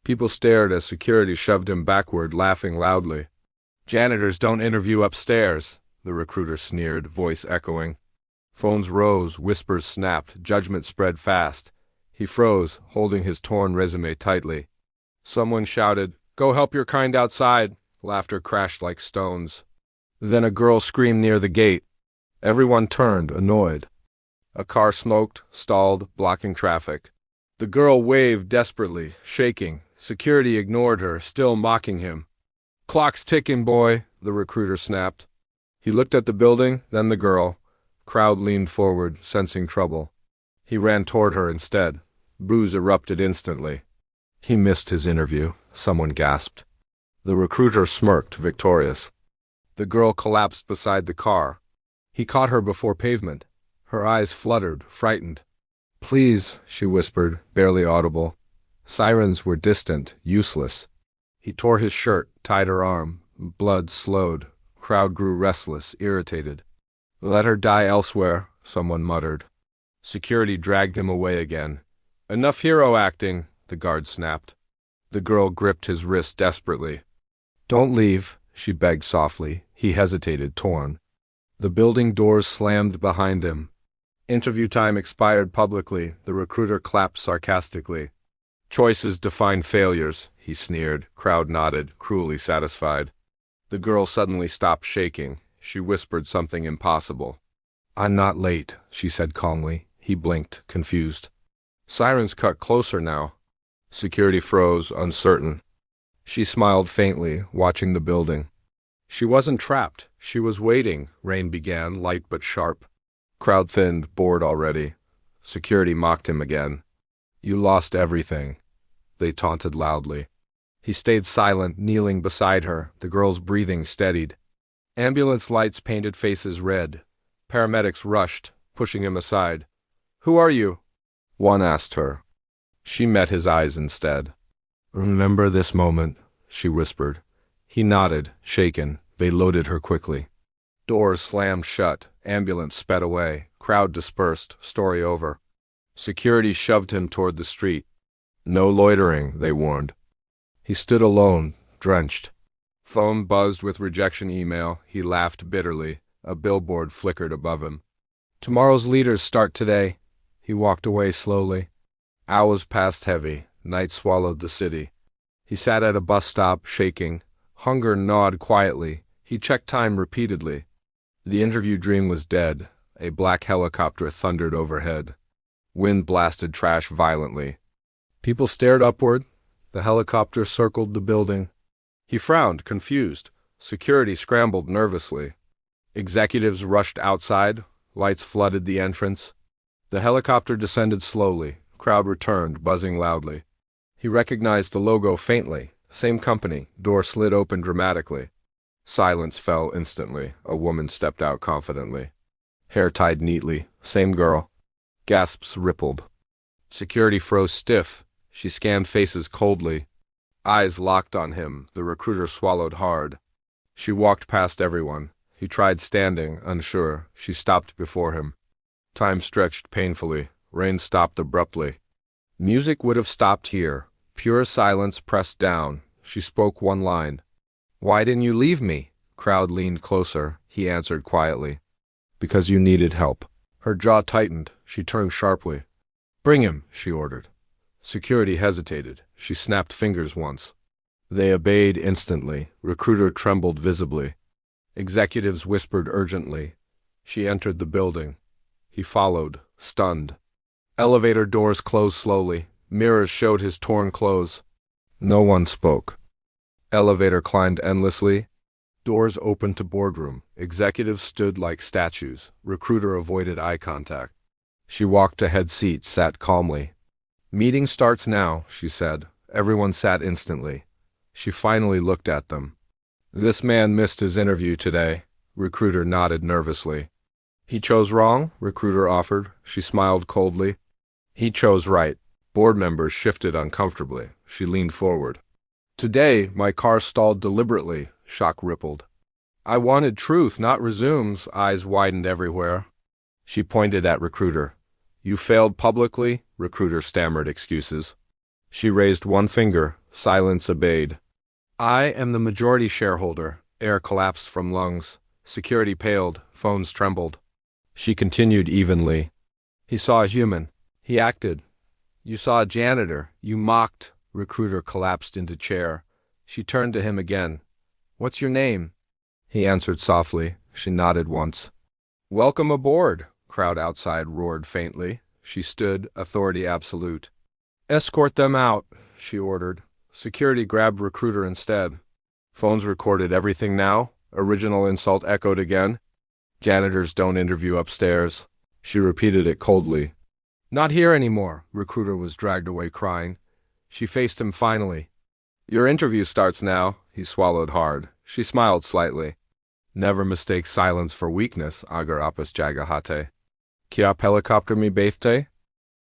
People stared as security shoved him backward, laughing loudly. "Janitors don't interview upstairs," the recruiter sneered, voice echoing. Phones rose, whispers snapped, judgment spread fast. He froze, holding his torn resume tightly. Someone shouted, "Go help your kind outside." Laughter crashed like stones. Then a girl screamed near the gate. Everyone turned, annoyed. A car smoked, stalled, blocking traffic. The girl waved desperately, shaking. Security ignored her, still mocking him. "Clock's ticking, boy," the recruiter snapped. He looked at the building, then the girl. Crowd leaned forward, sensing trouble. He ran toward her instead. Boos erupted instantly. He missed his interview, someone gasped. The recruiter smirked, victorious. The girl collapsed beside the car. He caught her before pavement. Her eyes fluttered, frightened. "Please," she whispered, barely audible. Sirens were distant, useless. He tore his shirt, tied her arm. Blood slowed. Crowd grew restless, irritated. "Let her die elsewhere," someone muttered. Security dragged him away again. "Enough hero acting," the guard snapped. The girl gripped his wrist desperately. "Don't leave," she begged softly. He hesitated, torn. The building doors slammed behind him. Interview time expired publicly, the recruiter clapped sarcastically. "Choices define failures," he sneered. Crowd nodded, cruelly satisfied. The girl suddenly stopped shaking. She whispered something impossible. "I'm not late," she said calmly. He blinked, confused. Sirens cut closer now. Security froze, uncertain. She smiled faintly, watching the building. She wasn't trapped. She was waiting. Rain began, light but sharp. Crowd thinned, bored already. Security mocked him again. "You lost everything," they taunted loudly. He stayed silent, kneeling beside her. The girl's breathing steadied. Ambulance lights painted faces red. Paramedics rushed, pushing him aside. "Who are you?" one asked her. She met his eyes instead. "Remember this moment," she whispered. He nodded, shaken. They loaded her quickly. Doors slammed shut. Ambulance sped away. Crowd dispersed. Story over. Security shoved him toward the street. "No loitering," they warned. He stood alone, drenched. Phone buzzed with rejection email. He laughed bitterly. A billboard flickered above him. "Tomorrow's leaders start today." He walked away slowly. Hours passed heavy. Night swallowed the city. He sat at a bus stop, shaking. Hunger gnawed quietly. He checked time repeatedly. The interview dream was dead. A black helicopter thundered overhead. Wind blasted trash violently. People stared upward. The helicopter circled the building. He frowned, confused. Security scrambled nervously. Executives rushed outside. Lights flooded the entrance. The helicopter descended slowly. Crowd returned, buzzing loudly. He recognized the logo faintly. Same company. Door slid open dramatically. Silence fell instantly. A woman stepped out confidently. Hair tied neatly. Same girl. Gasps rippled. Security froze stiff. She scanned faces coldly. Eyes locked on him. The recruiter swallowed hard. She walked past everyone. He tried standing, unsure. She stopped before him. Time stretched painfully. Rain stopped abruptly. Music would have stopped here. Pure silence pressed down. She spoke one line. "Why didn't you leave me?" Crowd leaned closer. He answered quietly. "Because you needed help." Her jaw tightened. She turned sharply. "Bring him," she ordered. Security hesitated. She snapped fingers once. They obeyed instantly. Recruiter trembled visibly. Executives whispered urgently. She entered the building. He followed, stunned. Elevator doors closed slowly. Mirrors showed his torn clothes. No one spoke. Elevator climbed endlessly. Doors opened to boardroom. Executives stood like statues. Recruiter avoided eye contact. She walked to head seat, sat calmly. "Meeting starts now," she said. Everyone sat instantly. She finally looked at them. "This man missed his interview today." Recruiter nodded nervously. "He chose wrong?" Recruiter offered. She smiled coldly. "He chose right." Board members shifted uncomfortably. She leaned forward. "Today, my car stalled deliberately," shock rippled. "I wanted truth, not resumes." Eyes widened everywhere. She pointed at Recruiter. "You failed publicly?" Recruiter stammered excuses. She raised one finger, Silence obeyed. I am the majority shareholder. Air collapsed from lungs. Security paled. Phones trembled. She continued evenly. He saw a human. He acted. You saw a janitor. You mocked. Recruiter collapsed into chair. She turned to him again. What's your name? He answered softly. She nodded once. Welcome aboard, crowd outside roared faintly. She stood, authority absolute. Escort them out, she ordered. Security grabbed Recruiter instead. Phones recorded everything now. Original insult echoed again. Janitors don't interview upstairs. She repeated it coldly. Not here anymore. Recruiter was dragged away crying. She faced him finally. Your interview starts now. He swallowed hard. She smiled slightly. Never mistake silence for weakness, agar apas jagahate. Kia helicopter mi baithte?